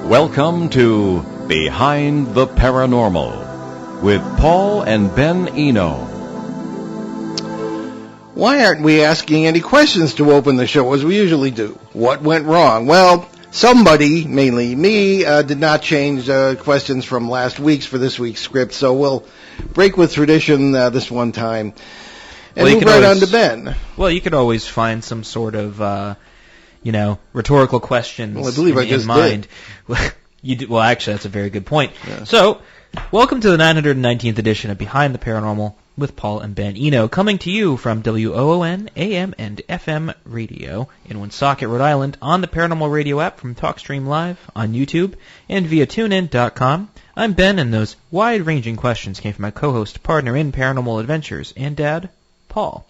Welcome to Behind the Paranormal with Paul and Ben Eno. Why aren't we asking any questions to open the show as we usually do? What went wrong? Well, somebody, mainly me, did not change questions from last week's for this week's script, so we'll break with tradition this one time and move right on to Ben. Well, you could always find some sort of, rhetorical questions well, I believe in mind. Well, actually, that's a very good point. Yeah. So, welcome to the 919th edition of Behind the Paranormal with Paul and Ben Eno, coming to you from WOON, AM, and FM radio in Woonsocket, Rhode Island, on the Paranormal Radio app from TalkStream Live, on YouTube, and via TuneIn.com. I'm Ben, and those wide-ranging questions came from my co-host, partner in Paranormal Adventures, and Dad, Paul.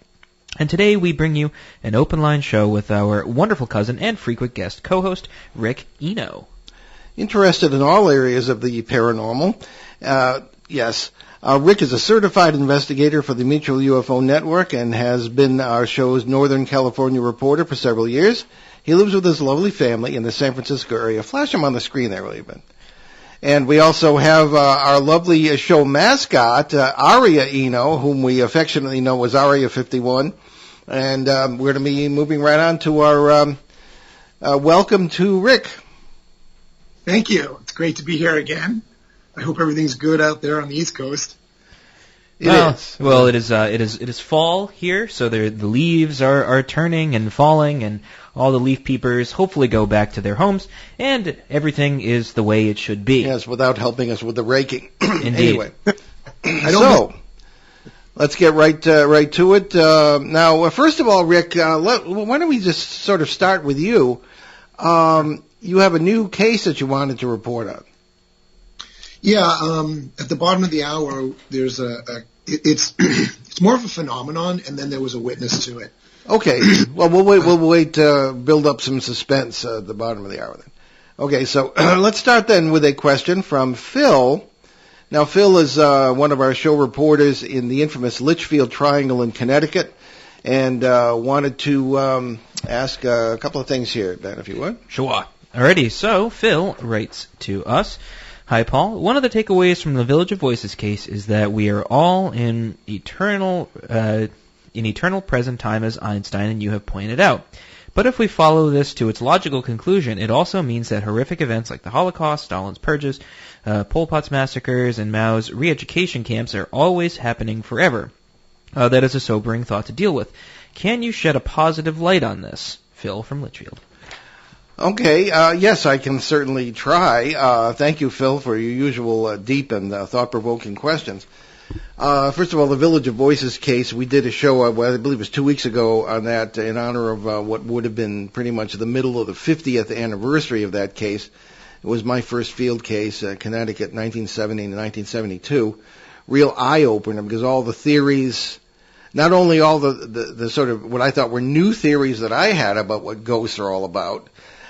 And today we bring you an open-line show with our wonderful cousin and frequent guest co-host, Rick Eno. Interested in all areas of the paranormal, yes. Rick is a certified investigator for the Mutual UFO Network and has been our show's Northern California reporter for several years. He lives with his lovely family in the San Francisco area. Flash him on the screen there, will you, Ben? And we also have our lovely show mascot, Aria Eno, whom we affectionately know as Aria 51. And we're going to be moving right on to our welcome to Rick. Thank you. It's great to be here again. I hope everything's good out there on the East Coast. It is. Well, it is fall here, so the leaves are turning and falling, and all the leaf peepers hopefully go back to their homes, and everything is the way it should be. Yes, without helping us with the raking. Indeed. Anyway, let's get right to it. Now, first of all, Rick, why don't we just sort of start with you? You have a new case that you wanted to report on. Yeah, at the bottom of the hour, there's it's more of a phenomenon, and then there was a witness to it. Okay, well, we'll wait to build up some suspense at the bottom of the hour then. Okay, so let's start then with a question from Phil. Now, Phil is one of our show reporters in the infamous Litchfield Triangle in Connecticut, and wanted to ask a couple of things here, Ben, if you would. Sure. Alrighty, so Phil writes to us. Hi, Paul. One of the takeaways from the Village of Voices case is that we are all in eternal present time, as Einstein and you have pointed out. But if we follow this to its logical conclusion, it also means that horrific events like the Holocaust, Stalin's purges, Pol Pot's massacres, and Mao's re-education camps are always happening forever. That is a sobering thought to deal with. Can you shed a positive light on this? Phil from Litchfield. Okay, yes, I can certainly try. Thank you, Phil, for your usual deep and thought-provoking questions. First of all, the Village of Voices case, we did a show, I believe it was 2 weeks ago, on that in honor of what would have been pretty much the middle of the 50th anniversary of that case. It was my first field case, Connecticut, 1970 to 1972. Real eye-opener, because all the theories, not only all the sort of what I thought were new theories that I had about what ghosts are all about,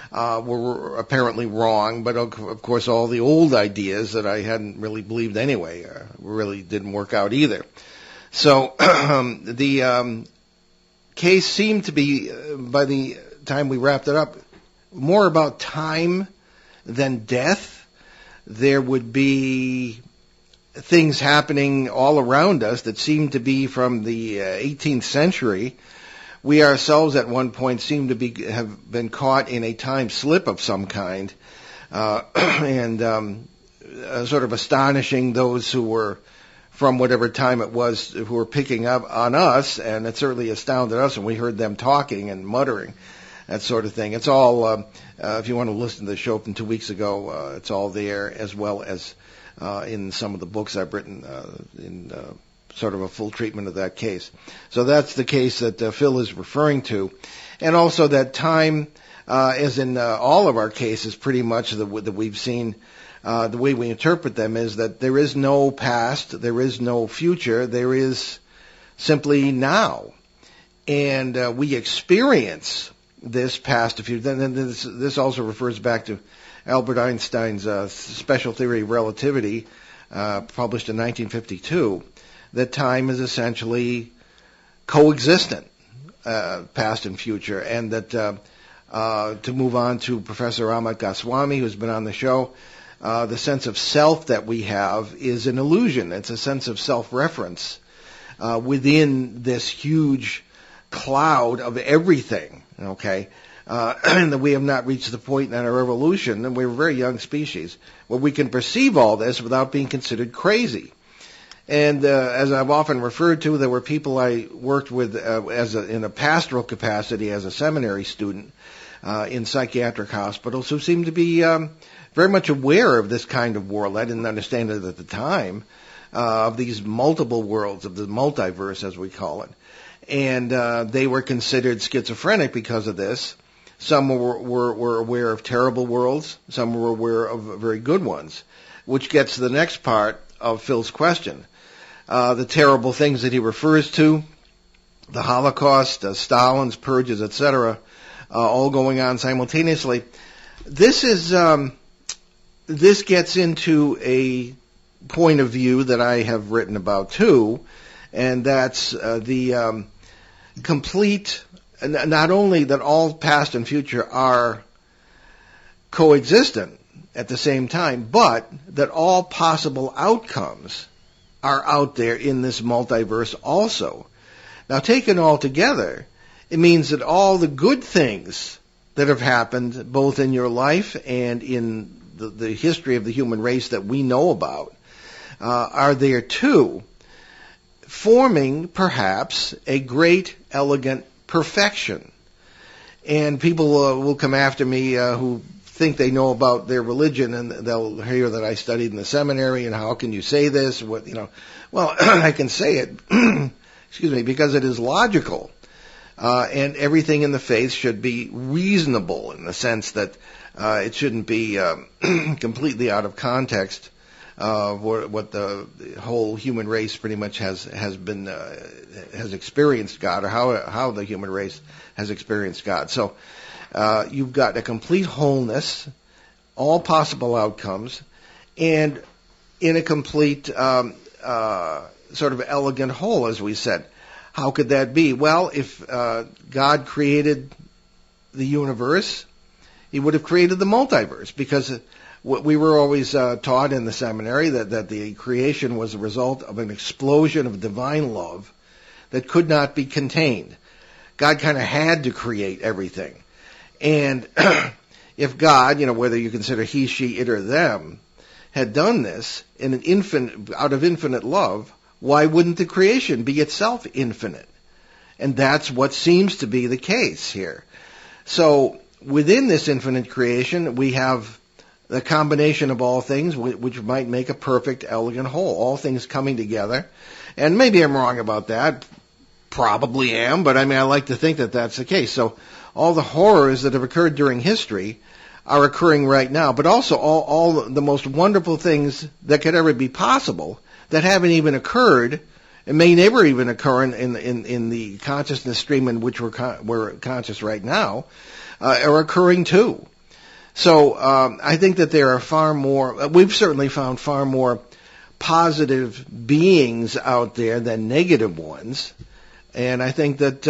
were apparently wrong, but of course all the old ideas that I hadn't really believed anyway really didn't work out either. So the case seemed to be, by the time we wrapped it up, more about time than death. There would be things happening all around us that seemed to be from the 18th century. We ourselves at one point seem to have been caught in a time slip of some kind, and sort of astonishing those who were from whatever time it was who were picking up on us, and it certainly astounded us when we heard them talking and muttering, that sort of thing. It's all, if you want to listen to the show from 2 weeks ago, it's all there, as well as in some of the books I've written in sort of a full treatment of that case. So that's the case that Phil is referring to. And also that time, as in all of our cases, pretty much that we've seen, the way we interpret them is that there is no past, there is no future, there is simply now. And we experience this past future. Then this also refers back to Albert Einstein's special theory of relativity, published in 1952, that time is essentially coexistent, past and future, and that To move on to Professor Amit Goswami, who's been on the show, the sense of self that we have is an illusion. It's a sense of self-reference within this huge cloud of everything, okay? And that we have not reached the point in our evolution, and we're a very young species, where we can perceive all this without being considered crazy. And as I've often referred to, there were people I worked with in a pastoral capacity as a seminary student in psychiatric hospitals who seemed to be very much aware of this kind of world. I didn't understand it at the time, of these multiple worlds, of the multiverse, as we call it. And they were considered schizophrenic because of this. Some were aware of terrible worlds. Some were aware of very good ones, which gets to the next part of Phil's question. The terrible things that he refers to, the Holocaust, Stalin's purges, etc., all going on simultaneously. This gets into a point of view that I have written about too, and that's the complete, not only that all past and future are coexistent at the same time, but that all possible outcomes are out there in this multiverse also. Now, taken all together, it means that all the good things that have happened, both in your life and in the history of the human race that we know about, are there too, forming perhaps a great, elegant perfection. And people will come after me who think they know about their religion, and they'll hear that I studied in the seminary, and how can you say this? Well, I can say it, excuse me, because it is logical. And everything in the faith should be reasonable in the sense that it shouldn't be completely out of context what the whole human race pretty much has experienced God, or how the human race has experienced God. So you've got a complete wholeness, all possible outcomes, and in a complete sort of elegant whole, as we said. How could that be? Well, if God created the universe, he would have created the multiverse, because what we were always taught in the seminary, that the creation was a result of an explosion of divine love that could not be contained. God kind of had to create everything. And if God, whether you consider he, she, it, or them, had done this out of infinite love, why wouldn't the creation be itself infinite? And that's what seems to be the case here. So within this infinite creation, we have the combination of all things, which might make a perfect, elegant whole, all things coming together. And maybe I'm wrong about that. Probably am, but I like to think that that's the case. So all the horrors that have occurred during history are occurring right now, but also all the most wonderful things that could ever be possible that haven't even occurred and may never even occur in the consciousness stream in which we're conscious right now, are occurring too. So I think that there are far more, we've certainly found far more positive beings out there than negative ones. And I think that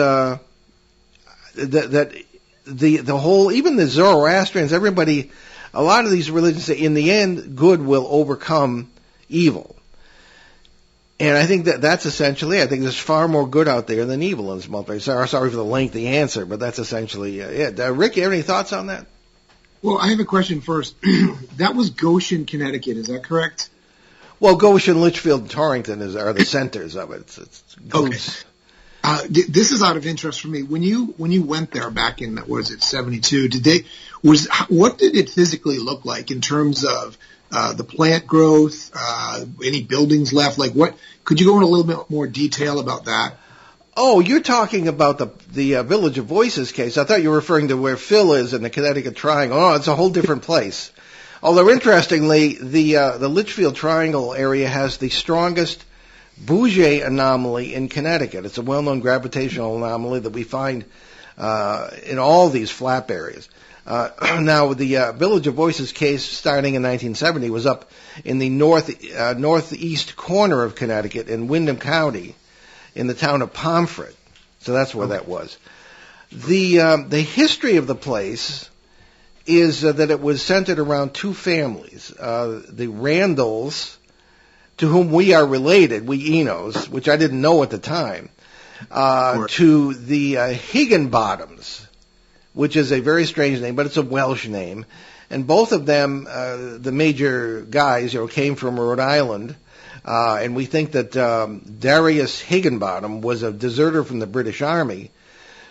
that the whole, even the Zoroastrians, everybody, a lot of these religions say in the end, good will overcome evil. And I think that's essentially, I think there's far more good out there than evil in this multiverse. Sorry for the lengthy answer, but that's essentially it. Rick, you have any thoughts on that? Well, I have a question first. That was Goshen, Connecticut, is that correct? Well, Goshen, Litchfield, and Torrington are the centers of it. It's okay. This is out of interest for me. When you went there back in, 72? What did it physically look like in terms of the plant growth, any buildings left? Could you go into a little bit more detail about that? Oh, you're talking about the Village of Voices case. I thought you were referring to where Phil is in the Connecticut Triangle. Oh, it's a whole different place. Although, interestingly, the Litchfield Triangle area has the strongest Bouguer anomaly in Connecticut. It's a well-known gravitational anomaly that we find in all these flap areas. Now, the Village of Voices case, starting in 1970, was up in the northeast corner of Connecticut in Windham County, in the town of Pomfret. So that's where that was. The history of the place is that it was centered around two families, the Randalls, to whom we are related, we Enos, which I didn't know at the time, to the Higginbottoms, which is a very strange name, but it's a Welsh name. And both of them, the major guys, came from Rhode Island. And we think that Darius Higginbottom was a deserter from the British Army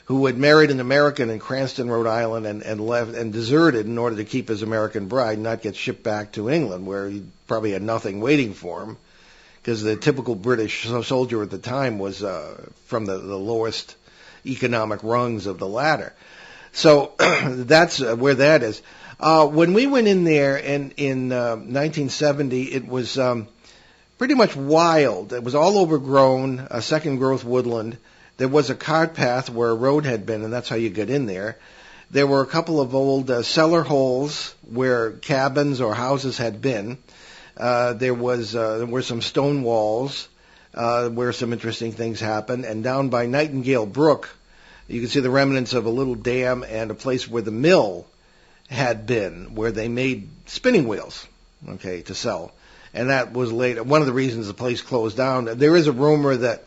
who had married an American in Cranston, Rhode Island, and left and deserted in order to keep his American bride and not get shipped back to England, where he probably had nothing waiting for him, because the typical British soldier at the time was from the lowest economic rungs of the ladder. So that's where that is. When we went in there in 1970, it was pretty much wild. It was all overgrown, a second-growth woodland. There was a cart path where a road had been, and that's how you get in there. There were a couple of old cellar holes where cabins or houses had been. There were some stone walls where some interesting things happened. And down by Nightingale Brook, you can see the remnants of a little dam and a place where the mill had been, where they made spinning wheels, to sell. And that was later one of the reasons the place closed down. There is a rumor that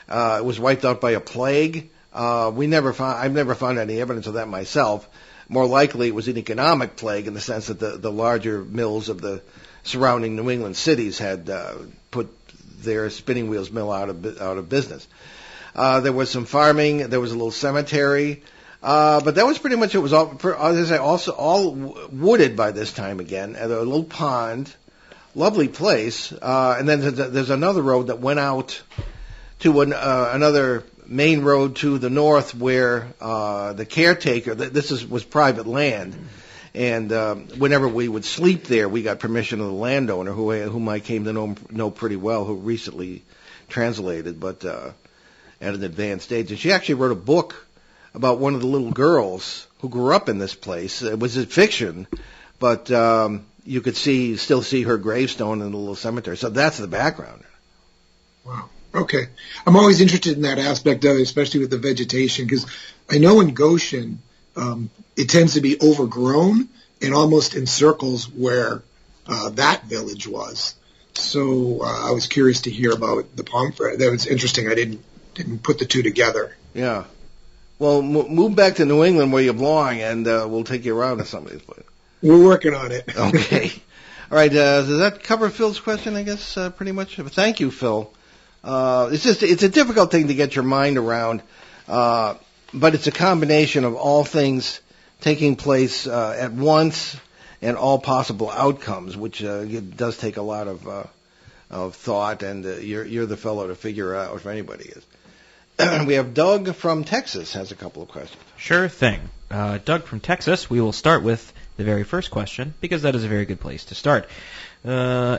it was wiped out by a plague. I've never found any evidence of that myself. More likely, it was an economic plague in the sense that the larger mills of the surrounding New England cities had put their spinning wheels mill out of business. There was some farming. There was a little cemetery. But that was pretty much it. It was all, as I say, also all wooded by this time again. And a little pond, lovely place. And then there's another road that went out to another main road to the north, where the caretaker. Was private land, and whenever we would sleep there, we got permission of the landowner, whom I came to know pretty well, who recently translated, but at an advanced age. And she actually wrote a book about one of the little girls who grew up in this place. It was a fiction, but you could still see her gravestone in the little cemetery. So that's the background. Wow. Okay. I'm always interested in that aspect of it, especially with the vegetation, because I know in Goshen, it tends to be overgrown and almost in circles where that village was. So I was curious to hear about the pomfret. That was interesting. I didn't put the two together. Yeah. Well, move back to New England where you belong, and we'll take you around to some of these places. We're working on it. Okay. All right. Does that cover Phil's question, I guess, pretty much? Thank you, Phil. It's a difficult thing to get your mind around, but it's a combination of all things taking place at once and all possible outcomes, which it does take a lot of thought, and you're the fellow to figure out if anybody is. We have Doug from Texas has a couple of questions. Sure thing. Doug from Texas, we will start with the very first question, because that is a very good place to start. Mary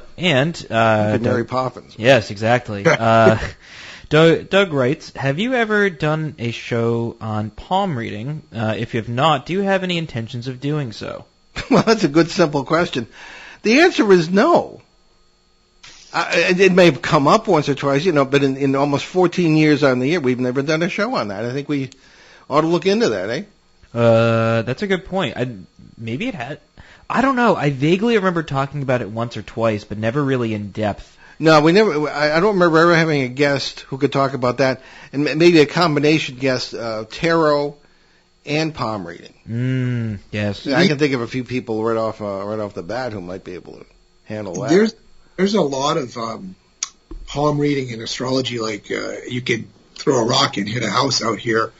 Poppins. Yes, exactly. Doug writes, have you ever done a show on palm reading? If you have not, do you have any intentions of doing so? Well, that's a good, simple question. The answer is no. It may have come up once or twice, but in almost 14 years on the air, we've never done a show on that. I think we ought to look into that, eh? That's a good point. Maybe it had. I don't know. I vaguely remember talking about it once or twice, but never really in depth. No, we never. I don't remember ever having a guest who could talk about that, and maybe a combination guest, tarot and palm reading. Yes. I can think of a few people right off the bat who might be able to handle that. There's a lot of palm reading and astrology. Like you could throw a rock and hit a house out here.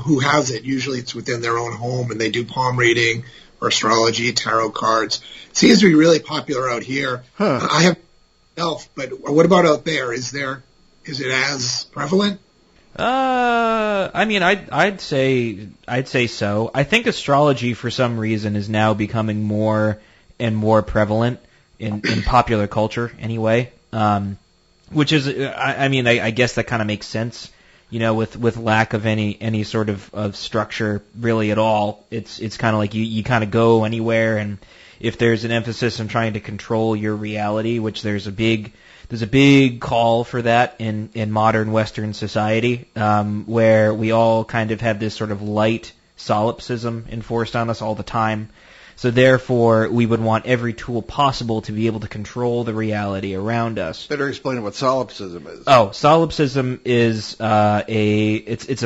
Who has it? Usually it's within their own home, and they do palm reading or astrology, tarot cards. It seems to be really popular out here. Huh. I have myself, but what about out there? Is it as prevalent? I mean, I'd say so. I think astrology, for some reason, is now becoming more and more prevalent in popular culture, anyway. Which is, I guess that kind of makes sense. With lack of any sort of structure really at all, it's kind of like you kind of go anywhere, and if there's an emphasis on trying to control your reality, which there's a big call for that in modern Western society, where we all kind of have this sort of light solipsism enforced on us all the time. So therefore, we would want every tool possible to be able to control the reality around us. Better explain what solipsism is. Oh, solipsism is it's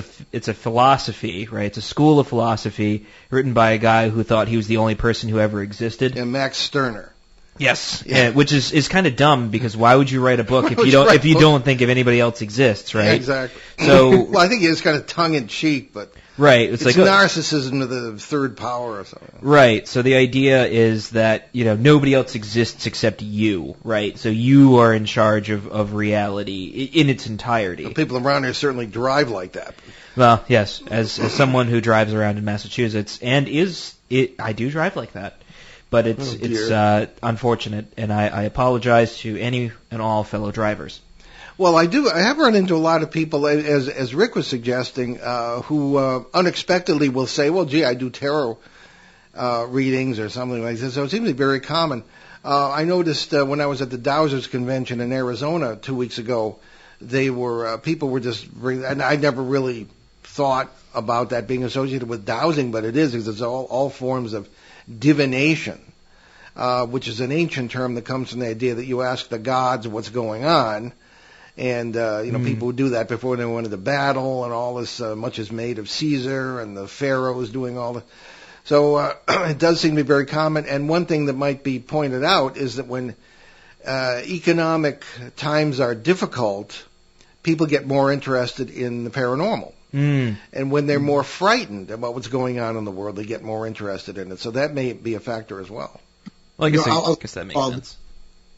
a philosophy, right? It's a school of philosophy written by a guy who thought he was the only person who ever existed. And Max Stirner. Yes, yeah. Which is kind of dumb, because why would you write a book if you don't think if anybody else exists, right? Yeah, exactly. So well, I think it's kind of tongue in cheek, but right, it's like narcissism of the third power or something. Right. So the idea is that nobody else exists except you, right? So you are in charge of reality in its entirety. The people around here certainly drive like that. Well, yes, as someone who drives around in Massachusetts, and I do drive like that. But it's unfortunate, and I apologize to any and all fellow drivers. Well, I have run into a lot of people, as Rick was suggesting, who unexpectedly will say, well, gee, I do tarot readings or something like this. So it seems to be very common. I noticed when I was at the Dowsers convention in Arizona 2 weeks ago, people were just, and I never really thought about that being associated with dowsing, but it is, because it's all forms of divination, which is an ancient term that comes from the idea that you ask the gods what's going on, and people would do that before they went into battle, and all this much is made of Caesar and the pharaohs doing all the. So it does seem to be very common. And one thing that might be pointed out is that when economic times are difficult, people get more interested in the paranormal. And when they're more frightened about what's going on in the world, they get more interested in it. So that may be a factor as well. Well, I guess that makes sense.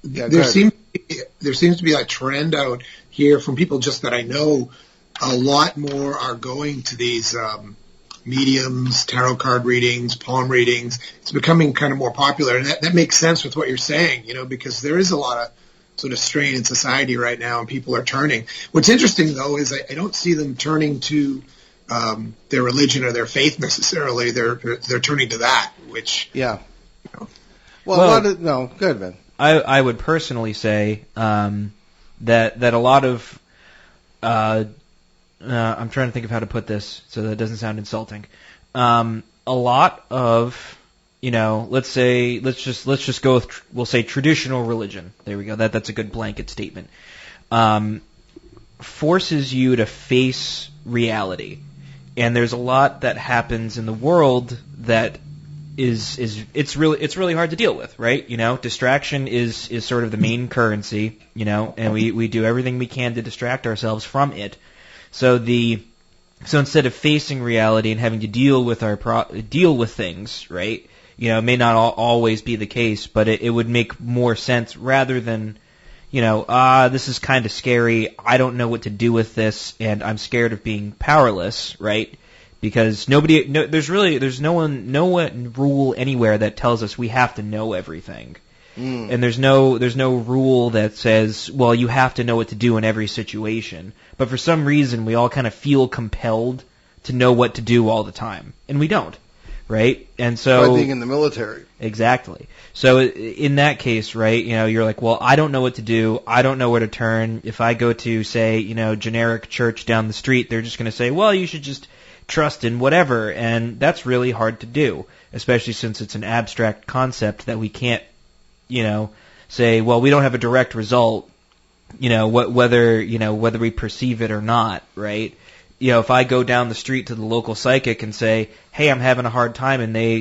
Yeah, there seems to be a trend out here from people just that I know. A lot more are going to these mediums, tarot card readings, palm readings. It's becoming kind of more popular, and that makes sense with what you're saying, because there is a lot of sort of strain in society right now, and people are turning. What's interesting, though, is I don't see them turning to their religion or their faith necessarily. They're turning to that, which yeah. Well, no, go ahead, Ben. I would personally say that a lot of I'm trying to think of how to put this so that it doesn't sound insulting. A lot of let's just go with we'll say traditional religion. There we go. That's a good blanket statement. Forces you to face reality, and there's a lot that happens in the world that it's really hard to deal with, right? Distraction is sort of the main currency, and we do everything we can to distract ourselves from it. So instead of facing reality and having to deal with things, right? It may not always be the case, but it would make more sense rather than, this is kind of scary. I don't know what to do with this, and I'm scared of being powerless, right? Because there's no rule anywhere that tells us we have to know everything. And there's no rule that says, well, you have to know what to do in every situation. But for some reason, we all kind of feel compelled to know what to do all the time, and we don't, right? And so by being in the military, exactly. So in that case, right, you're like, well, I don't know what to do. I don't know where to turn. If I go to, say, generic church down the street, they're just going to say, well, you should just trust in whatever, and that's really hard to do, especially since it's an abstract concept that we can't, say, well, we don't have a direct result, whether we perceive it or not, right? If I go down the street to the local psychic and say, hey, I'm having a hard time, and they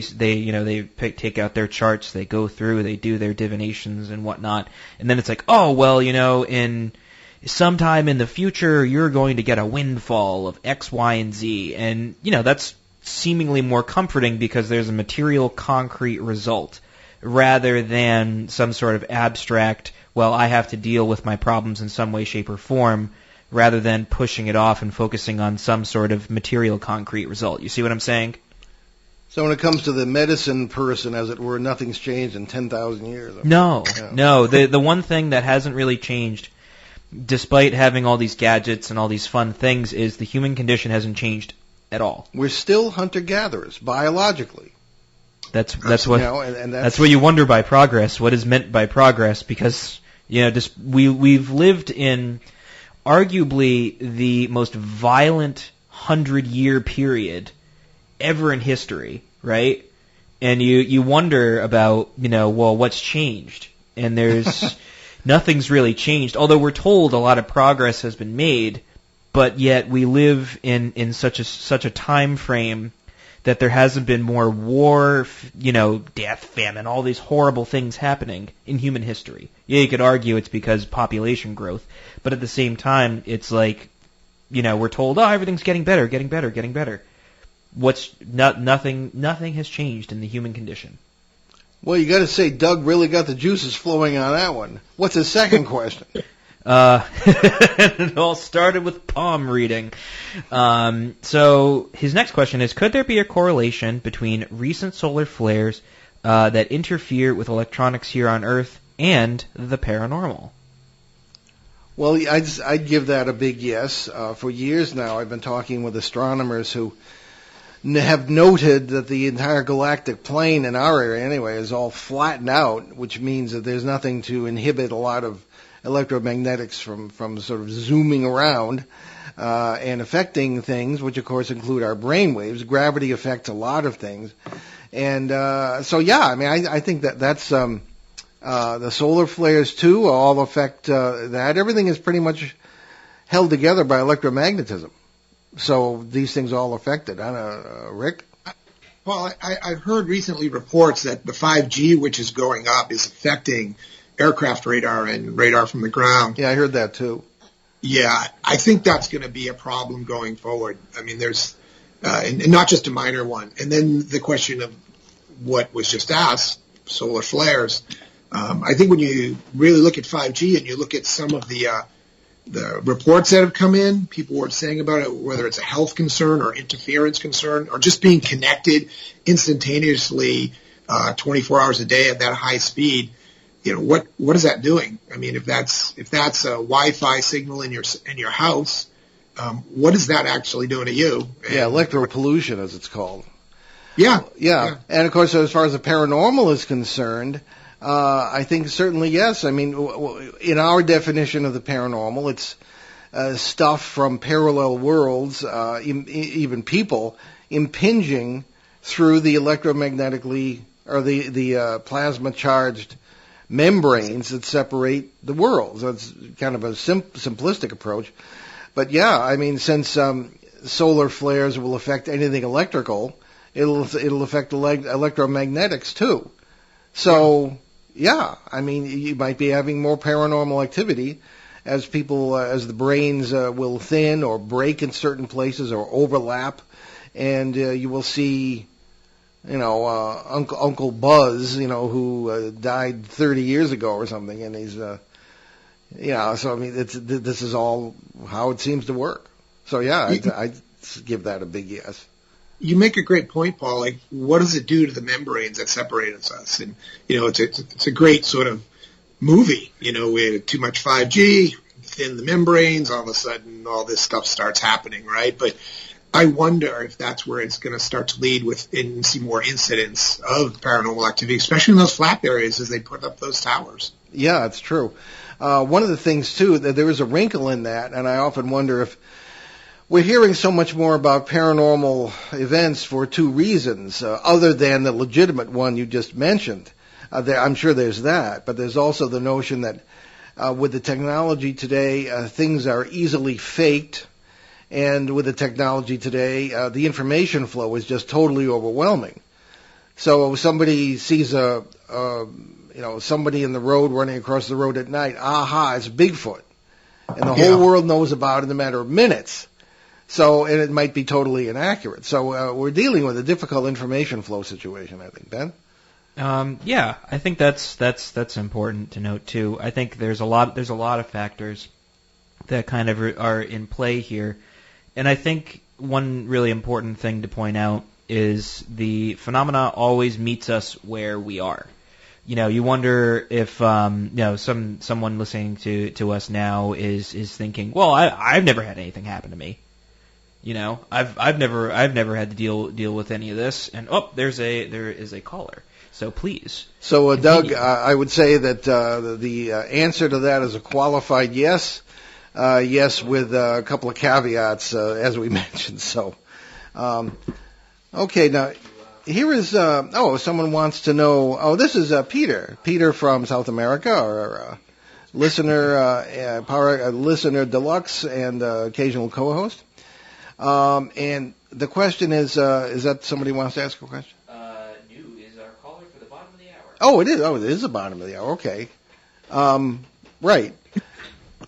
take out their charts, they go through, they do their divinations and whatnot, and then it's like, oh, well, in sometime in the future, you're going to get a windfall of X, Y, and Z. And, that's seemingly more comforting because there's a material, concrete result rather than some sort of abstract, well, I have to deal with my problems in some way, shape, or form, rather than pushing it off and focusing on some sort of material, concrete result. You see what I'm saying? So when it comes to the medicine person, as it were, nothing's changed in 10,000 years. No. The one thing that hasn't really changed, despite having all these gadgets and all these fun things, is the human condition hasn't changed at all. We're still hunter-gatherers, biologically. That's what and that's what you wonder by progress. What is meant by progress? Because just we've lived in arguably the most violent 100-year period ever in history, right? And you wonder about what's changed? And there's nothing's really changed. Although we're told a lot of progress has been made, but yet we live in such a time frame that there hasn't been more war, death, famine, all these horrible things happening in human history. Yeah, you could argue it's because population growth, but at the same time, it's like, we're told, everything's getting better, getting better, getting better. Nothing has changed in the human condition. Well, you got to say Doug really got the juices flowing on that one. What's his second question? It all started with palm reading. So his next question is, could there be a correlation between recent solar flares that interfere with electronics here on Earth and the paranormal? Well, I'd give that a big yes. For years now, I've been talking with astronomers who have noted that the entire galactic plane in our area anyway is all flattened out, which means that there's nothing to inhibit a lot of electromagnetics from sort of zooming around and affecting things, which of course include our brain waves. Gravity affects a lot of things. And I think that's the solar flares too all affect that. Everything is pretty much held together by electromagnetism. So these things all affect it. Rick? Well, I've heard recently reports that the 5G, which is going up, is affecting aircraft radar and radar from the ground. Yeah, I heard that too. Yeah, I think that's going to be a problem going forward. I mean, there's, and not just a minor one. And then the question of what was just asked, solar flares. I think when you really look at 5G and you look at some of the reports that have come in, people were saying about it, whether it's a health concern or interference concern or just being connected instantaneously 24 hours a day at that high speed. What is that doing? I mean, if that's a Wi-Fi signal in your house, what is that actually doing to you? Yeah, electropollution, as it's called. Yeah. And of course, as far as the paranormal is concerned, I think certainly yes. I mean, in our definition of the paranormal, it's stuff from parallel worlds, even people impinging through the electromagnetically or the plasma charged membranes that separate the worlds. That's kind of a simplistic approach. But yeah, I mean, since solar flares will affect anything electrical, it'll affect electromagnetics too. So yeah, I mean, you might be having more paranormal activity as the brains will thin or break in certain places or overlap, and you will see, Uncle Buzz, who died 30 years ago or something, and he's, so I mean, this is all how it seems to work. So yeah, I'd give that a big yes. You make a great point, Paul. Like, what does it do to the membranes that separate us? And it's a great sort of movie. We had too much 5G, thin the membranes. All of a sudden, all this stuff starts happening, right? But I wonder if that's where it's going to start to lead and see more incidents of paranormal activity, especially in those flap areas as they put up those towers. Yeah, it's true. One of the things too that there is a wrinkle in that, and I often wonder if we're hearing so much more about paranormal events for two reasons, other than the legitimate one you just mentioned. I'm sure there's that, but there's also the notion that with the technology today, things are easily faked, and with the technology today, the information flow is just totally overwhelming. So somebody sees somebody in the road running across the road at night, it's Bigfoot, and the whole world knows about it in a matter of minutes. So, and it might be totally inaccurate. So we're dealing with a difficult information flow situation, I think, Ben. Yeah, I think that's important to note too. I think there's a lot of factors that kind of are in play here, and I think one really important thing to point out is the phenomena always meets us where we are. You wonder if someone listening to us now is thinking, well, I've never had anything happen to me. I've never had to deal with any of this. And there is a caller. So please. So Doug, I would say that the answer to that is a qualified yes. Yes, with a couple of caveats, as we mentioned. So, okay, now here is. Someone wants to know. Oh, this is Peter. Peter from South America, our listener deluxe and occasional co-host. And the question is that somebody wants to ask a question? Is our caller for the bottom of the hour? Oh, it is. Oh, it is the bottom of the hour. Okay. Right.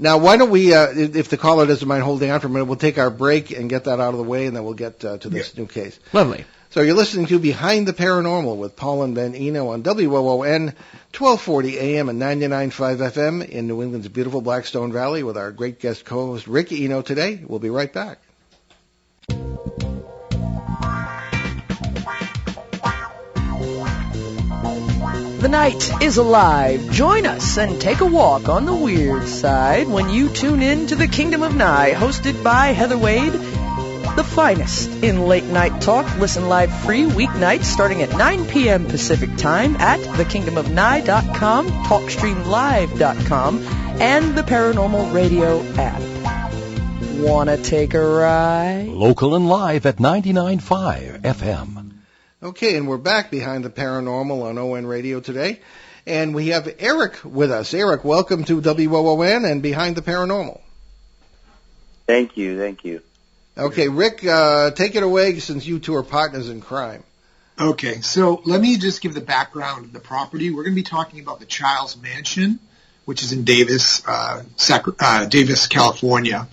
Now, why don't we, if the caller doesn't mind holding on for a minute, we'll take our break and get that out of the way, and then we'll get to this new case. Lovely. So you're listening to Behind the Paranormal with Paul and Ben Eno on WOON, 1240 AM and 99.5 FM in New England's beautiful Blackstone Valley with our great guest co-host Rick Eno today. We'll be right back. The night is alive. Join us and take a walk on the weird side when you tune in to The Kingdom of Nye, hosted by Heather Wade, the finest in late night talk. Listen live free weeknights starting at 9 p.m. Pacific Time at thekingdomofnye.com, talkstreamlive.com, and the Paranormal Radio app. Wanna take a ride? Local and live at 99.5 FM. Okay, and we're back Behind the Paranormal on ON Radio today. And we have Eric with us. Eric, welcome to WOON and Behind the Paranormal. Thank you. Okay, Rick, take it away since you two are partners in crime. Okay, so let me just give the background of the property. We're going to be talking about the Childs Mansion, which is in Davis, California.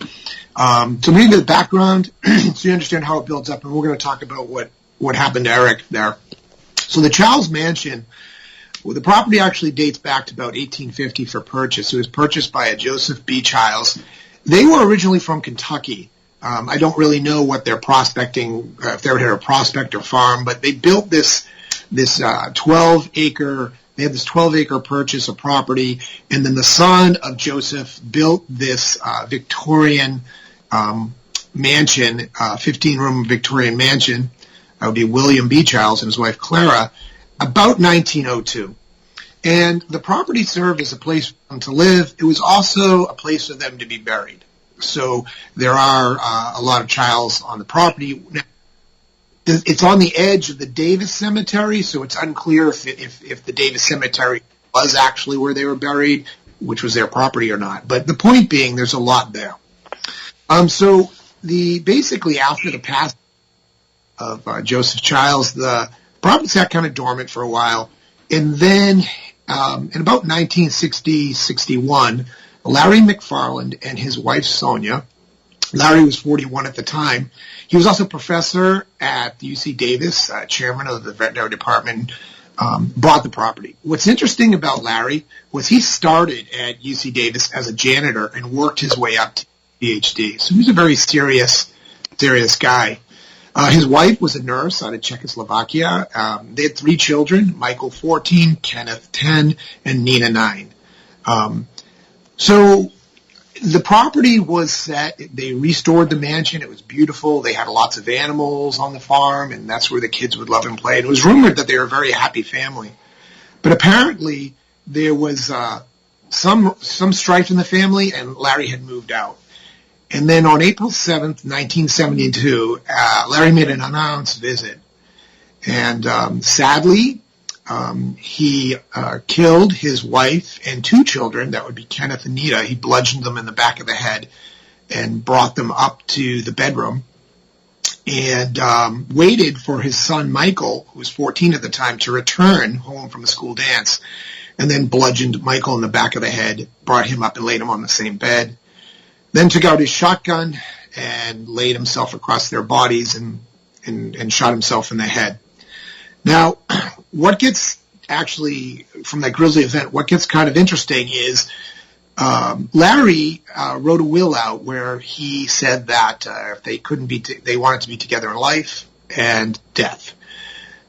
So maybe the background so you understand how it builds up, and we're going to talk about what happened to Eric there. So the Childs Mansion, the property actually dates back to about 1850 for purchase. It was purchased by a Joseph B. Childs. They were originally from Kentucky. I don't really know what they're prospecting, if they were a prospect or farm, but they built this 12-acre. They had this 12-acre purchase of property, and then the son of Joseph built this Victorian mansion, 15-room Victorian mansion. That would be William B. Childs and his wife Clara, about 1902. And the property served as a place for them to live. It was also a place for them to be buried. So there are a lot of Childs on the property. It's on the edge of the Davis Cemetery, so it's unclear if the Davis Cemetery was actually where they were buried, which was their property or not. But the point being, there's a lot there. So basically after the passing of Joseph Childs, the property sat kind of dormant for a while, and then in about 1960-61, Larry McFarland and his wife Sonia, Larry was 41 at the time. He was also a professor at UC Davis, chairman of the veterinary department, bought the property. What's interesting about Larry was he started at UC Davis as a janitor and worked his way up to PhD. So he was a very serious guy. His wife was a nurse out of Czechoslovakia. They had 3 children, Michael 14, Kenneth 10, and Nina 9. So the property was set. They restored the mansion. It was beautiful. They had lots of animals on the farm, and that's where the kids would love and play. And it was rumored that they were a very happy family. But apparently there was some strife in the family, and Larry had moved out. And then on April 7th, 1972, Larry made an unannounced visit. And sadly, he killed his wife and 2 children. That would be Kenneth and Nita. He bludgeoned them in the back of the head and brought them up to the bedroom and waited for his son Michael, who was 14 at the time, to return home from a school dance, and then bludgeoned Michael in the back of the head, brought him up and laid him on the same bed. Then took out his shotgun and laid himself across their bodies and shot himself in the head. Now, what gets actually, from that grisly event, what gets kind of interesting is Larry wrote a will out where he said that if they couldn't be, they wanted to be together in life and death.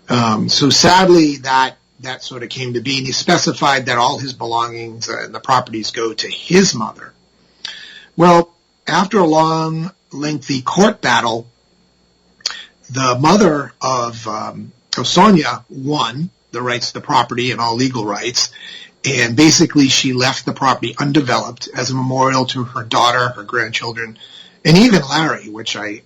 So sadly, that sort of came to be, and he specified that all his belongings and the properties go to his mother. Well, after a long lengthy court battle, the mother of Sonia won the rights to the property and all legal rights, and basically she left the property undeveloped as a memorial to her daughter, her grandchildren, and even Larry, which I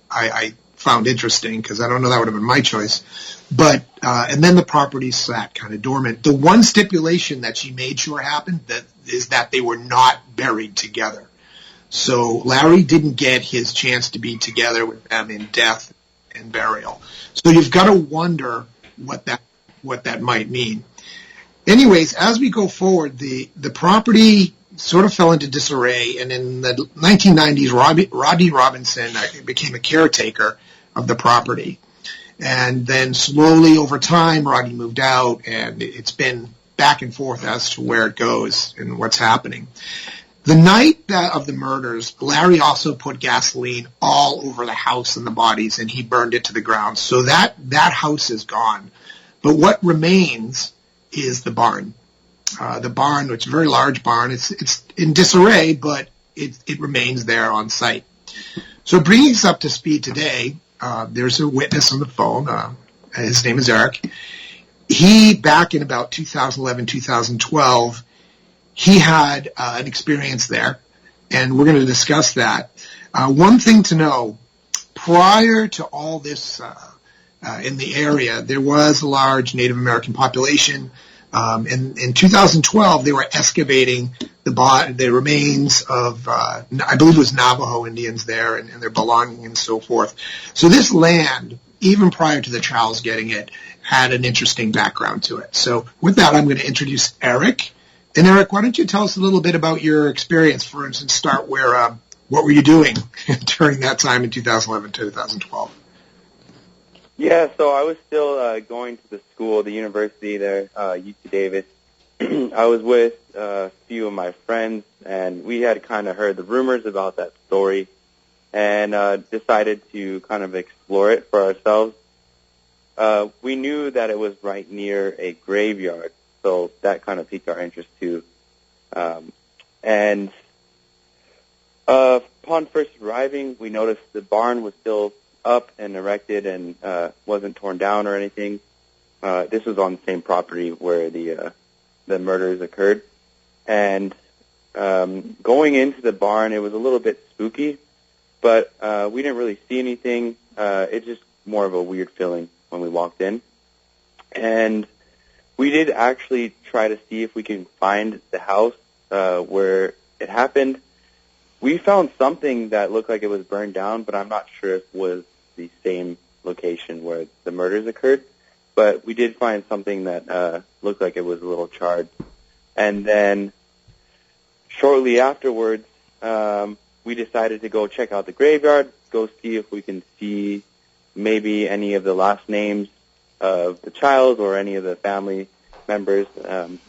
found interesting because I don't know that would have been my choice. But and then the property sat kind of dormant. The one stipulation that she made sure happened is that they were not buried together. So Larry didn't get his chance to be together with them in death and burial. So you've got to wonder what that might mean. Anyways, as we go forward, the property sort of fell into disarray, and in the 1990s, Rodney Robinson became a caretaker of the property. And then slowly over time, Rodney moved out, and it's been back and forth as to where it goes and what's happening. The night of the murders, Larry also put gasoline all over the house and the bodies, and he burned it to the ground. So that house is gone. But what remains is the barn. The barn, which is a very large barn, it's in disarray, but it remains there on site. So bringing us up to speed today, there's a witness on the phone. His name is Eric. He, back in about 2011, 2012, he had an experience there, and we're going to discuss that. One thing to know, prior to all this in the area, there was a large Native American population. In 2012, they were excavating the remains of, I believe it was Navajo Indians there and their belongings and so forth. So this land, even prior to the Charles getting it, had an interesting background to it. So with that, I'm going to introduce Eric. And Eric, why don't you tell us a little bit about your experience? For instance, start where, what were you doing during that time in 2011, 2012? Yeah, so I was still going to the school, the university there, UC Davis. I was with a few of my friends, and we had kind of heard the rumors about that story and decided to kind of explore it for ourselves. We knew that it was right near a graveyard, so that kind of piqued our interest too. And upon first arriving, we noticed the barn was still up and erected and wasn't torn down or anything. This was on the same property where the murders occurred. And going into the barn, it was a little bit spooky, but we didn't really see anything. It's just more of a weird feeling when we walked in. And we did actually try to see if we can find the house where it happened. We found something that looked like it was burned down, but I'm not sure if it was the same location where the murders occurred. But we did find something that looked like it was a little charred. And then shortly afterwards, we decided to go check out the graveyard, go see if we can see maybe any of the last names of the child or any of the family members.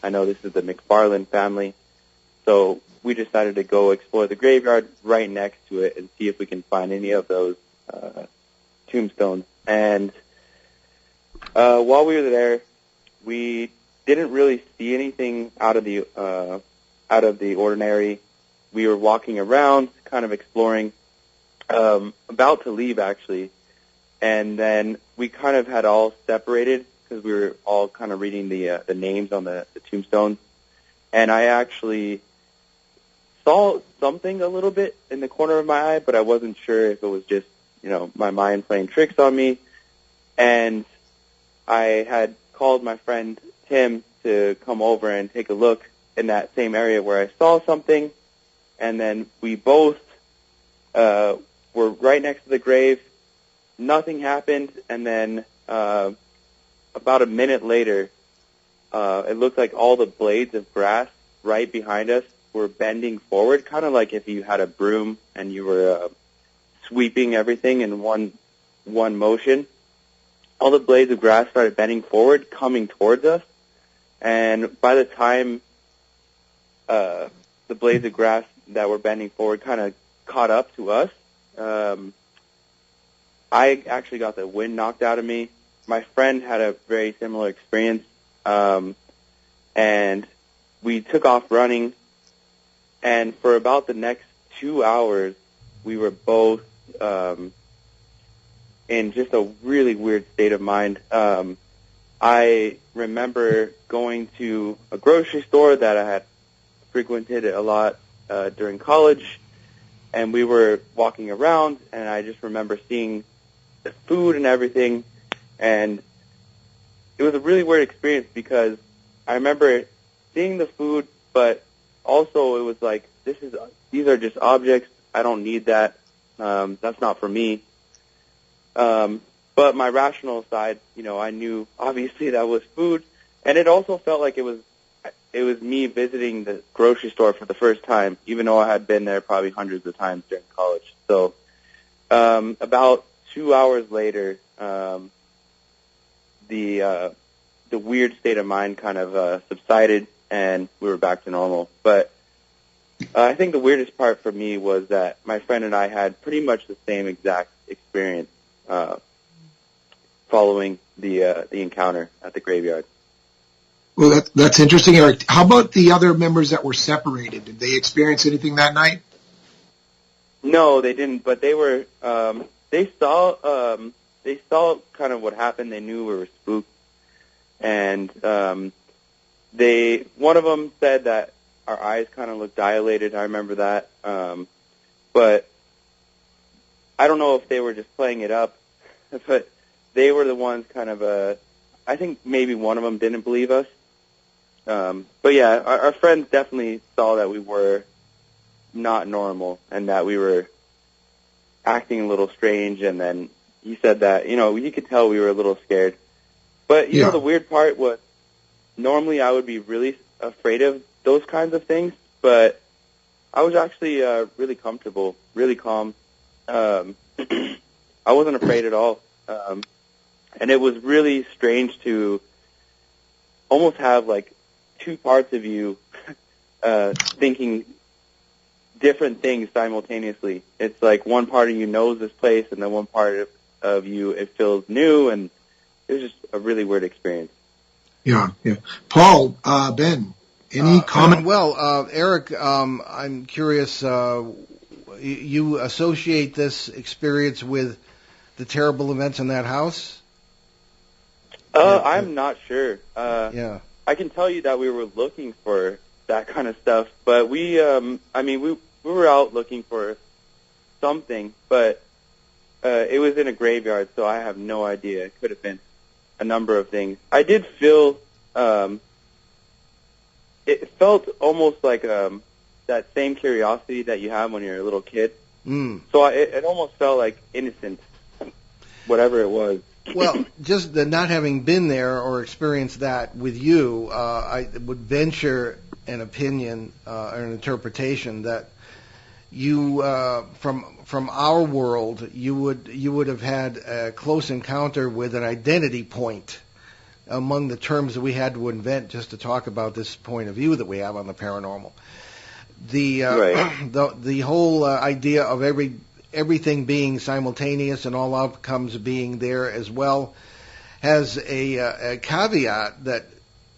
I know this is the McFarland family. So we decided to go explore the graveyard right next to it and see if we can find any of those tombstones. And while we were there, we didn't really see anything out of the ordinary. We were walking around, kind of exploring, about to leave actually, and then we kind of had all separated because we were all kind of reading the names on the tombstones, and I actually saw something a little bit in the corner of my eye, but I wasn't sure if it was just, my mind playing tricks on me. And I had called my friend Tim to come over and take a look in that same area where I saw something. And then we both were right next to the grave. Nothing happened. And then about a minute later, it looked like all the blades of grass right behind us were bending forward, kind of like if you had a broom and you were sweeping everything in one motion. All the blades of grass started bending forward, coming towards us. And by the time the blades of grass that were bending forward kind of caught up to us, I actually got the wind knocked out of me. My friend had a very similar experience, and we took off running. And for about the next 2 hours, we were both in just a really weird state of mind. I remember going to a grocery store that I had frequented a lot during college, and we were walking around, and I just remember seeing the food and everything, and it was a really weird experience because I remember seeing the food, but also it was like, these are just objects. I don't need that. That's not for me. But my rational side, I knew obviously that was food, and it also felt like it was me visiting the grocery store for the first time, even though I had been there probably hundreds of times during college. So about 2 hours later, the weird state of mind kind of subsided, and we were back to normal. But I think the weirdest part for me was that my friend and I had pretty much the same exact experience following the encounter at the graveyard. Well, that's interesting, Eric. How about the other members that were separated? Did they experience anything that night? No, they didn't. But they were they saw kind of what happened. They knew we were spooked, and one of them said that our eyes kind of looked dilated. I remember that, but I don't know if they were just playing it up, but they were the ones kind of, I think maybe one of them didn't believe us. But yeah, our friends definitely saw that we were not normal and that we were acting a little strange, and then he said that, you could tell we were a little scared. But, you know, the weird part was normally I would be really afraid of those kinds of things, but I was actually really comfortable, really calm. I wasn't afraid at all. And it was really strange to almost have, like, two parts of you thinking different things simultaneously. It's like one part of you knows this place, and then one part of you, it feels new, and it was just a really weird experience. Yeah. Paul, Ben, any comment? Well, Eric, I'm curious, you associate this experience with the terrible events in that house? I'm not sure. Yeah. I can tell you that we were looking for that kind of stuff, but we were out looking for something, but it was in a graveyard, so I have no idea. It could have been a number of things. I did feel, it felt almost like that same curiosity that you have when you're a little kid. So it almost felt like innocent, whatever it was. Well, just the not having been there or experienced that with you, I would venture an opinion or an interpretation that you, from our world, you would have had a close encounter with an identity point among the terms that we had to invent just to talk about this point of view that we have on the paranormal. The whole idea of everything being simultaneous and all outcomes being there as well has a caveat that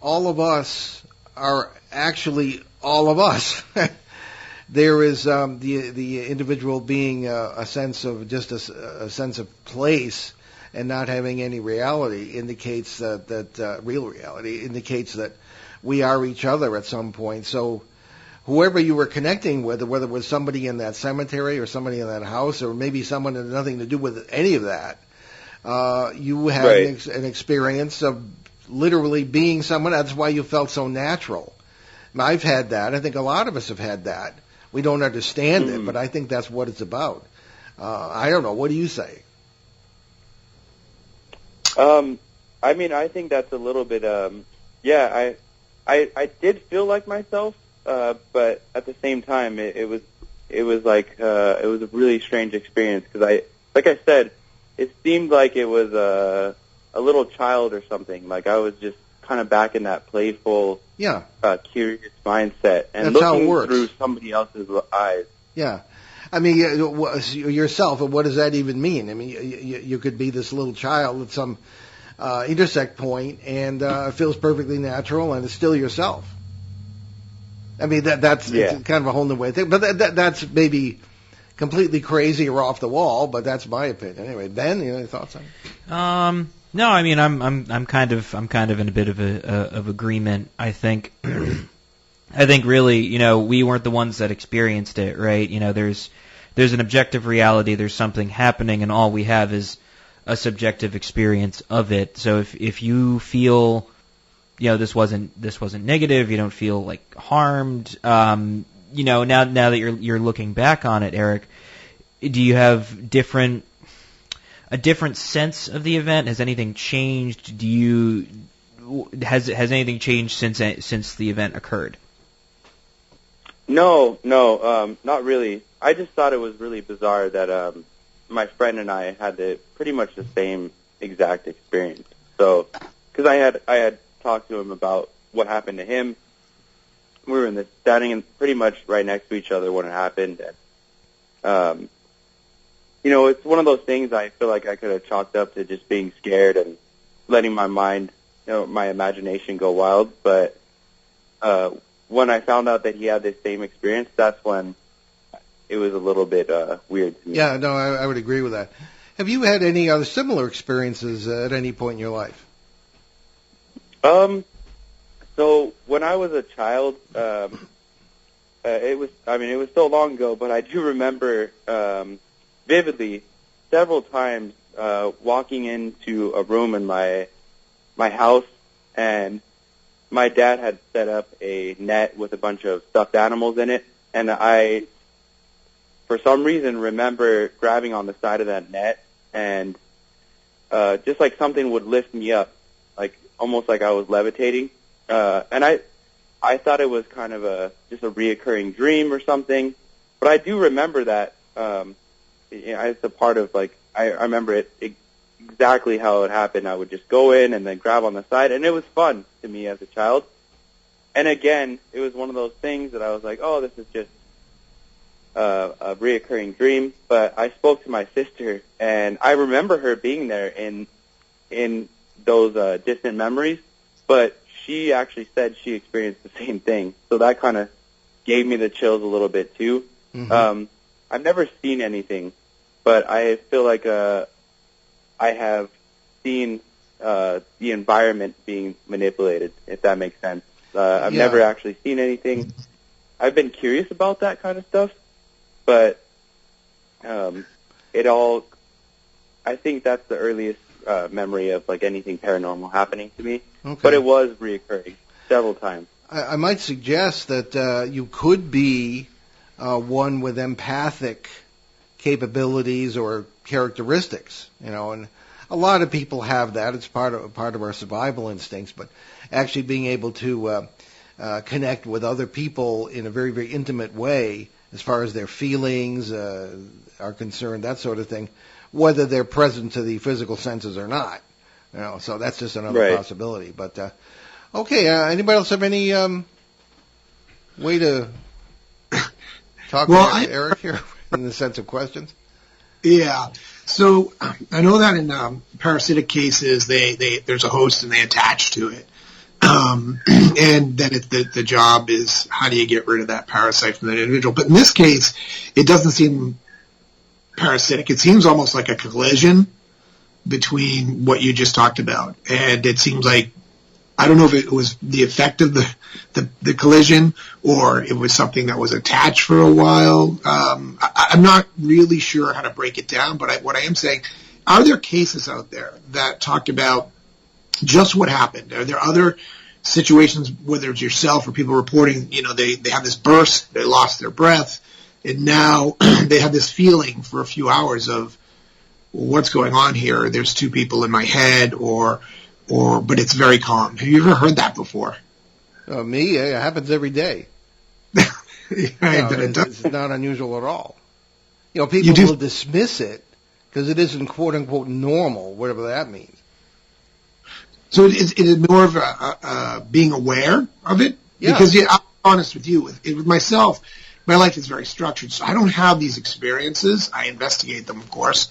all of us are actually all of us. There is the individual being a sense of just a sense of place and not having any reality indicates that real reality indicates that we are each other at some point. So whoever you were connecting with, whether it was somebody in that cemetery or somebody in that house or maybe someone that had nothing to do with any of that, you had an experience of literally being someone. That's why you felt so natural. I've had that. I think a lot of us have had that. We don't understand it, but I think that's what it's about. I don't know. What do you say? I think that's a little bit, I did feel like myself, but at the same time, it was like, it was a really strange experience because like I said, it seemed like it was a little child or something. Like I was just kind of back in that playful, curious mindset and that's looking through somebody else's eyes. Yeah. I mean, yourself, what does that even mean? I mean, you could be this little child at some intersect point and it feels perfectly natural and it's still yourself. I mean, that's it's kind of a whole new way of thinking. But that's maybe completely crazy or off the wall, but that's my opinion. Anyway, Ben, any thoughts on it? No, I mean I'm kind of in a bit of agreement. I think really, we weren't the ones that experienced it, right? There's an objective reality, there's something happening, and all we have is a subjective experience of it. So if you feel, this wasn't negative, you don't feel like harmed, now that you're looking back on it, Eric, do you have a different sense of the event? Has anything changed? Has anything changed since the event occurred? No, not really. I just thought it was really bizarre that my friend and I had pretty much the same exact experience. So, because I had talked to him about what happened to him. We were standing pretty much right next to each other when it happened. And, it's one of those things I feel like I could have chalked up to just being scared and letting my mind, my imagination go wild. But when I found out that he had this same experience, that's when it was a little bit weird to me. Yeah, no, I would agree with that. Have you had any other similar experiences at any point in your life? So when I was a child, it was so long ago, but I do remember vividly several times walking into a room in my house, and my dad had set up a net with a bunch of stuffed animals in it, and I, for some reason, remember grabbing on the side of that net, and just like something would lift me up, like almost like I was levitating. And I thought it was kind of just a reoccurring dream or something, but I do remember that it's a part of, like, I remember it exactly how it happened. I would just go in and then grab on the side, and it was fun to me as a child. And again, it was one of those things that I was like, oh, this is just a reoccurring dream. But I spoke to my sister, and I remember her being there in those distant memories, but she actually said she experienced the same thing. So that kind of gave me the chills a little bit too. Mm-hmm. I've never seen anything, but I feel like I have seen the environment being manipulated, if that makes sense. I've never actually seen anything. I've been curious about that kind of stuff, but I think that's the earliest memory of like anything paranormal happening to me. Okay. But it was reoccurring several times. I might suggest that you could be one with empathic capabilities or characteristics, and a lot of people have that. It's part of our survival instincts, but actually being able to connect with other people in a very, very intimate way as far as their feelings are concerned, that sort of thing, whether they're present to the physical senses or not. So that's just another possibility. But okay, anybody else have any way to talk to Eric here in the sense of questions? Yeah. So I know that in parasitic cases, there's a host and they attach to it, and then the job is how do you get rid of that parasite from that individual. But in this case, it doesn't seem parasitic. It seems almost like a collision between what you just talked about, and it seems like, I don't know if it was the effect of the collision or it was something that was attached for a while. I'm not really sure how to break it down, but what I am saying, are there cases out there that talk about just what happened? Are there other situations, whether it's yourself or people reporting, they have this burst, they lost their breath, and now they have this feeling for a few hours of what's going on here? There's two people in my head, but it's very calm. Have you ever heard that before? Me? It happens every day. It's not unusual at all. People will dismiss it because it isn't quote unquote normal, whatever that means. So is it more of being aware of it? Yeah. Because I'm honest with you, with myself, my life is very structured, so I don't have these experiences. I investigate them, of course.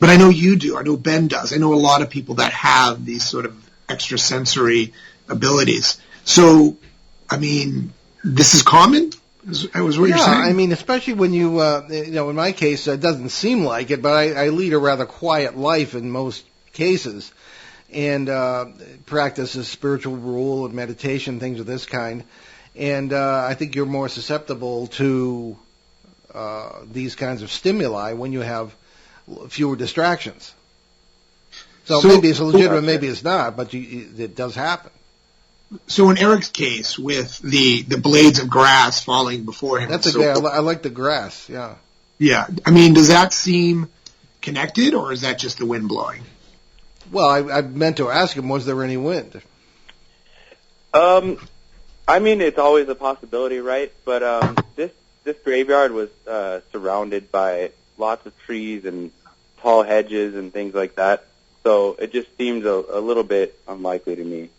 But I know you do. I know Ben does. I know a lot of people that have these sort of extrasensory abilities. So, I mean, this is common? That was what you're saying? I mean, especially when you know, in my case, it doesn't seem like it, but I lead a rather quiet life in most cases, and practice a spiritual rule and meditation, things of this kind. And I think you're more susceptible to these kinds of stimuli when you have fewer distractions. So maybe it's legitimate, maybe it's not, but it does happen. So in Eric's case, with the blades of grass falling before him, That's I like the grass. Yeah. Yeah. I mean, does that seem connected, or is that just the wind blowing? Well, I meant to ask him, was there any wind? I mean, it's always a possibility, right? But this graveyard was surrounded by lots of trees and tall hedges and things like that. So it just seems a little bit unlikely to me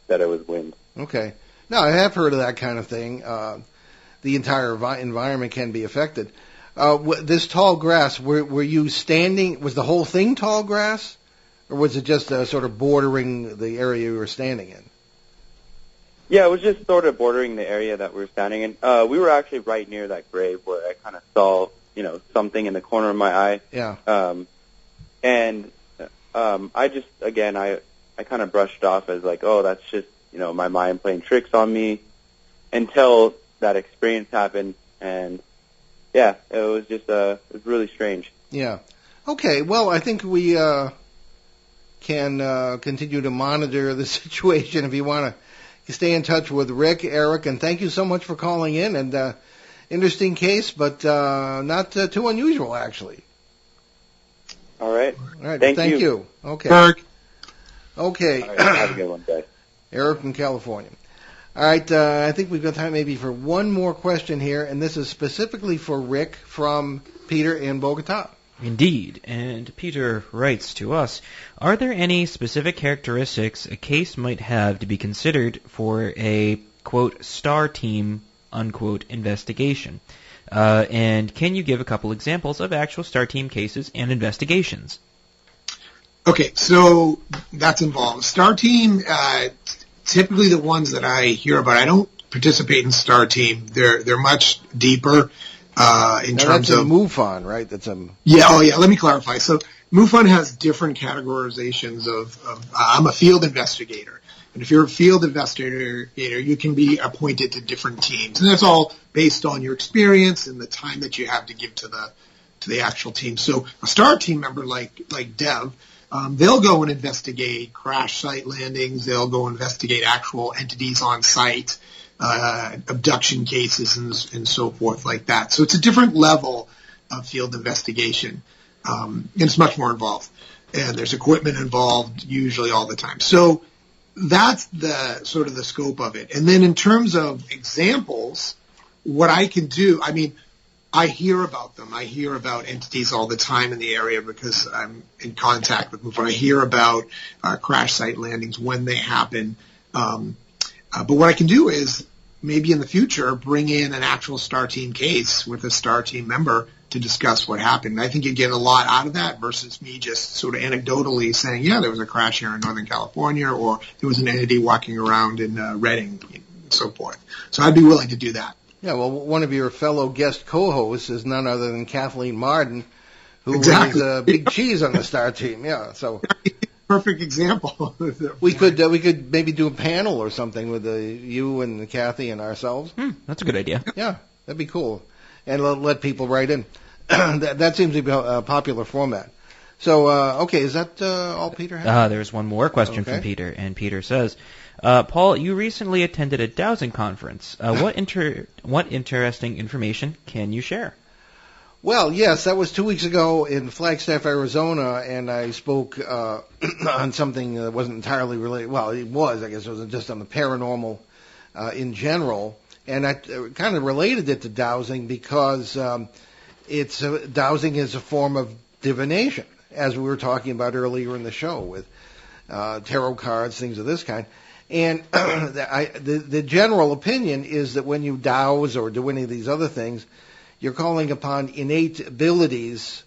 that it was wind. Okay. No, I have heard of that kind of thing. The entire environment can be affected. This tall grass, were you standing, was the whole thing tall grass? Or was it just sort of bordering the area you were standing in? Yeah, it was just sort of bordering the area that we were standing in. We were actually right near that grave where I kind of saw, something in the corner of my eye. Yeah. I just, again, I kind of brushed off as like, oh, that's just, my mind playing tricks on me until that experience happened. And, yeah, it was just, it was really strange. Yeah. Okay, well, I think we can continue to monitor the situation if you want to stay in touch with Rick, Eric, and thank you so much for calling in. And interesting case, but not too unusual, actually. All right. All right. Thank you. Okay. Eric. Okay. All right, have a good one, guys. Eric from California. All right. I think we've got time maybe for one more question here, and this is specifically for Rick from Peter in Bogota. Indeed. And Peter writes to us, are there any specific characteristics a case might have to be considered for a, quote, star team, unquote, investigation? And can you give a couple examples of actual star team cases and investigations? Okay, so that's involved. Star team, typically the ones that I hear about, I don't participate in star team. They're much deeper in terms of MUFON, right? Yeah. Let me clarify. So MUFON has different categorizations of I'm a field investigator. And if you're a field investigator, you can be appointed to different teams. And that's all based on your experience and the time that you have to give to the actual team. So a star team member like Dev, they'll go and investigate crash site landings. They'll go investigate actual entities on site, abduction cases and so forth like that. So it's a different level of field investigation. And it's much more involved. And there's equipment involved usually all the time. So that's the sort of the scope of it. And then in terms of examples, what I can do, I mean, I hear about them. I hear about entities all the time in the area because I'm in contact with them. I hear about crash site landings when they happen. But what I can do is maybe in the future bring in an actual star team case with a star team member to discuss what happened. I think you get a lot out of that versus me just sort of anecdotally saying, yeah, there was a crash here in Northern California, or there was an entity walking around in Redding, and so forth. So I'd be willing to do that. Yeah, well, one of your fellow guest co-hosts is none other than Kathleen Marden, who Exactly. was Big Cheese on the star team. Yeah, so perfect example. we could maybe do a panel or something with you and Kathy and ourselves. That's a good idea. Yeah, that'd be cool. And let people write in. that seems to be a popular format. So, okay, is that all Peter has? There's one more question from Peter, and Peter says, Paul, you recently attended a dowsing conference. What interesting information can you share? Well, yes, that was 2 weeks ago in Flagstaff, Arizona, and I spoke on something that wasn't entirely related. Well, it was, I guess. It was just on the paranormal in general. And I kind of related it to dowsing because dowsing is a form of divination, as we were talking about earlier in the show with tarot cards, things of this kind. And the general opinion is that when you douse or do any of these other things, you're calling upon innate abilities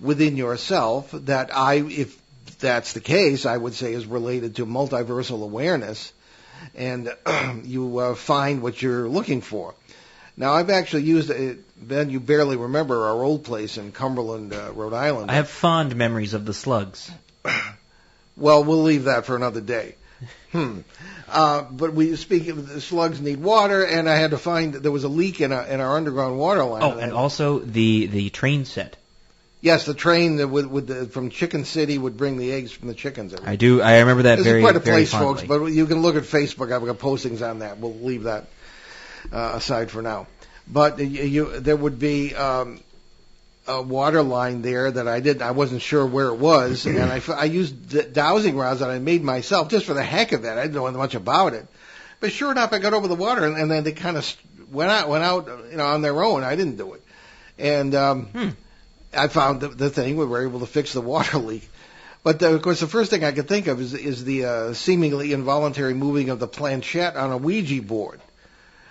within yourself that if that's the case, I would say is related to multiversal awareness, and you find what you're looking for. Now, I've actually used it. Ben, you barely remember our old place in Cumberland, Rhode Island. I have fond memories of the slugs. Well, we'll leave that for another day. But the slugs need water, and I had to find there was a leak in our underground water line. Oh, and also the train set. Yes, the train from Chicken City would bring the eggs from the chickens. I remember that this very, is quite a very place, fondly. folks. But you can look at Facebook. I've got postings on that. We'll leave that aside for now. But there would be a water line there that I wasn't sure where it was, and I used dowsing rods that I made myself just for the heck of it. I didn't know much about it. But sure enough, I got over the water, and then they kind of went out, on their own. I didn't do it, and I found the thing. We were able to fix the water leak. But of course, the first thing I could think of is the seemingly involuntary moving of the planchette on a Ouija board,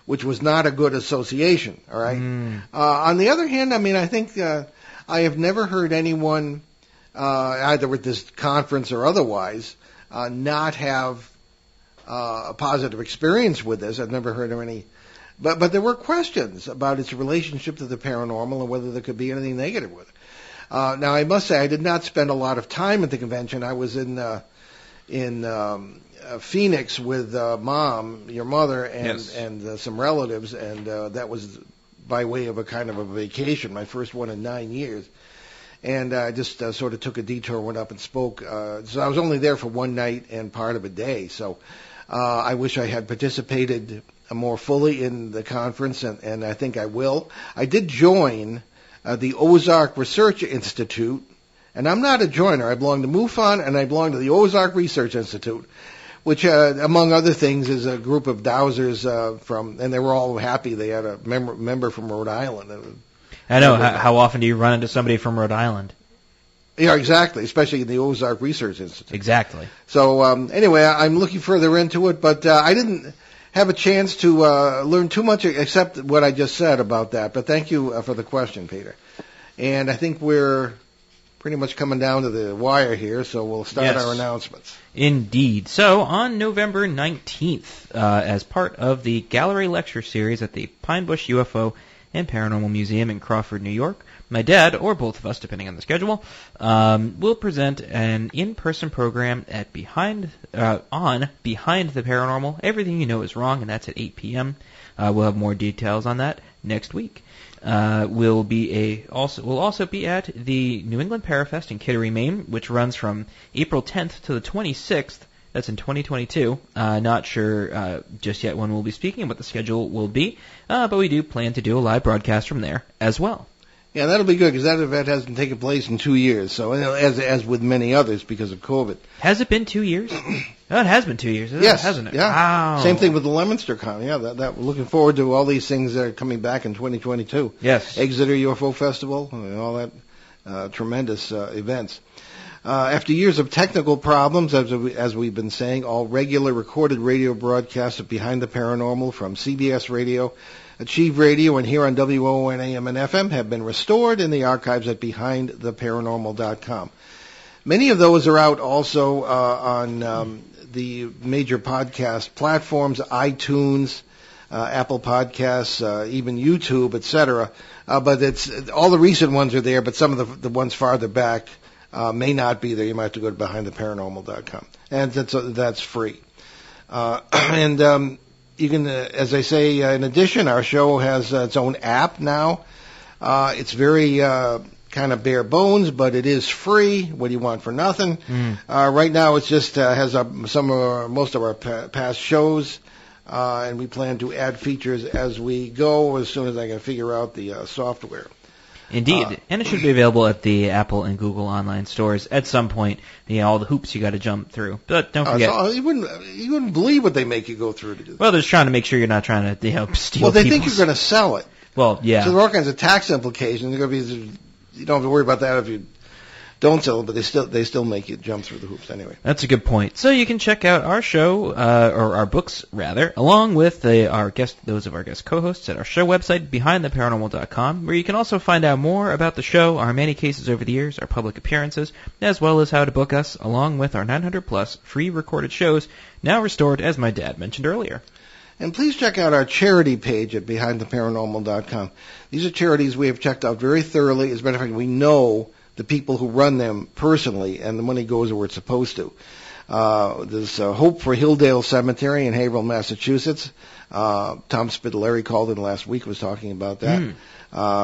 which was not a good association. All right. On the other hand, I think I have never heard anyone, either with this conference or otherwise, not have a positive experience with this. I've never heard of any. But there were questions about its relationship to the paranormal and whether there could be anything negative with it. Now, I must say, I did not spend a lot of time at the convention. I was in Phoenix with Mom, your mother, and some relatives, and that was by way of a kind of a vacation, my first one in 9 years. And I just sort of took a detour, went up and spoke. So I was only there for one night and part of a day. So I wish I had participated more fully in the conference, and I think I will. I did join the Ozark Research Institute, and I'm not a joiner. I belong to MUFON, and I belong to the Ozark Research Institute, which, among other things, is a group of dowsers and they were all happy. They had a member from Rhode Island. I know. How often do you run into somebody from Rhode Island? Yeah, exactly, especially in the Ozark Research Institute. Exactly. So, anyway, I'm looking further into it, but I didn't have a chance to learn too much except what I just said about that. But thank you for the question, Peter. And I think we're pretty much coming down to the wire here, so we'll start our announcements. Indeed. So, on November 19th, as part of the Gallery Lecture Series at the Pine Bush UFO and Paranormal Museum in Crawford, New York, my dad, or both of us, depending on the schedule, will present an in-person program at Behind the Paranormal. Everything You Know Is Wrong, and that's at 8 p.m. We'll have more details on that next week. We'll also be at the New England Parafest in Kittery, Maine, which runs from April 10th to the 26th. That's in 2022. Not sure just yet when we'll be speaking and what the schedule will be, but we do plan to do a live broadcast from there as well. Yeah, that'll be good because that event hasn't taken place in 2 years. So, as with many others because of COVID. Has it been 2 years? Oh, it has been 2 years, hasn't it? Yeah. Wow. Same thing with the Leominster Con. Yeah, that we're looking forward to all these things that are coming back in 2022. Yes. Exeter UFO Festival and all that tremendous events. After years of technical problems, as we've been saying, all regular recorded radio broadcasts of Behind the Paranormal from CBS Radio, Achieve Radio, and here on WON AM and FM have been restored in the archives at BehindTheParanormal.com. Many of those are out also on the major podcast platforms, iTunes, Apple Podcasts, even YouTube, etc. But it's all the recent ones are there, but some of the ones farther back may not be there. You might have to go to BehindTheParanormal.com, and that's free. You can, as I say, in addition, our show has its own app now. It's very kind of bare bones, but it is free. What do you want for nothing? Right now, it's just has most of our past shows, and we plan to add features as we go as soon as I can figure out the software. Indeed, and it should be available at the Apple and Google online stores at some point. All the hoops you got to jump through, but don't forget. You wouldn't believe what they make you go through to do that. Well, they're just trying to make sure you're not trying to steal. Well, they think you're going to sell it. Well, yeah. So there are all kinds of tax implications. They're going to be. You don't have to worry about that if you don't sell it, but they still make you jump through the hoops anyway. That's a good point. So you can check out our show, or our books rather, along with those of our guest co-hosts at our show website, BehindTheParanormal.com, where you can also find out more about the show, our many cases over the years, our public appearances, as well as how to book us, along with our 900 plus free recorded shows, now restored, as my dad mentioned earlier. And please check out our charity page at BehindTheParanormal.com. These are charities we have checked out very thoroughly. As a matter of fact, we know the people who run them personally, and the money goes where it's supposed to. There's Hope for Hilldale Cemetery in Haverhill, Massachusetts. Tom Spitaleri called in last week, was talking about that.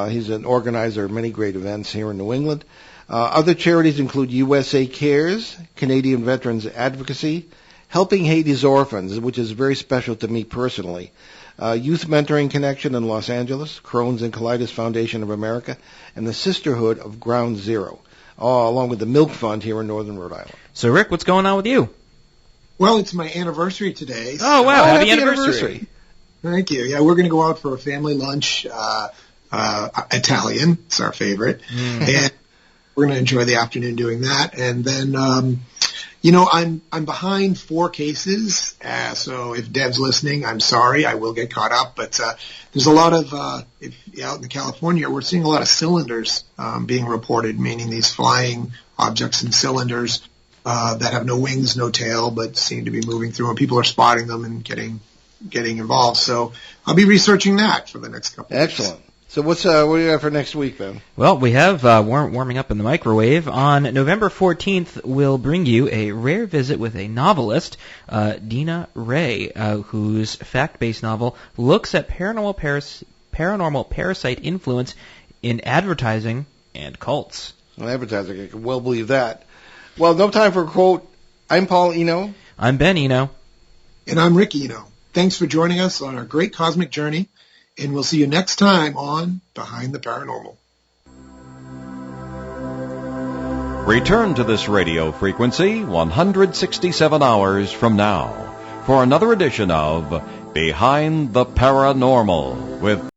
He's an organizer of many great events here in New England. Other charities include USA Cares, Canadian Veterans Advocacy, Helping Haiti's Orphans, which is very special to me personally, Youth Mentoring Connection in Los Angeles, Crohn's and Colitis Foundation of America, and the Sisterhood of Ground Zero, along with the Milk Fund here in Northern Rhode Island. So, Rick, what's going on with you? Well, it's my anniversary today. Oh, wow. Happy anniversary. Thank you. Yeah, we're going to go out for a family lunch. Italian, it's our favorite. And we're going to enjoy the afternoon doing that. And then, I'm behind 4 cases. So if Deb's listening, I'm sorry. I will get caught up. But there's a lot of, out in California, we're seeing a lot of cylinders being reported, meaning these flying objects in cylinders that have no wings, no tail, but seem to be moving through. And people are spotting them and getting involved. So I'll be researching that for the next couple of weeks. Excellent. So what do you have for next week, Ben? Well, we have warming up in the microwave. On November 14th, we'll bring you a rare visit with a novelist, Dina Ray, whose fact-based novel looks at paranormal parasite influence in advertising and cults. Well, advertising, I can well believe that. Well, no time for a quote. I'm Paul Eno. I'm Ben Eno. And I'm Rick Eno. Thanks for joining us on our great cosmic journey. And we'll see you next time on Behind the Paranormal. Return to this radio frequency 167 hours from now for another edition of Behind the Paranormal with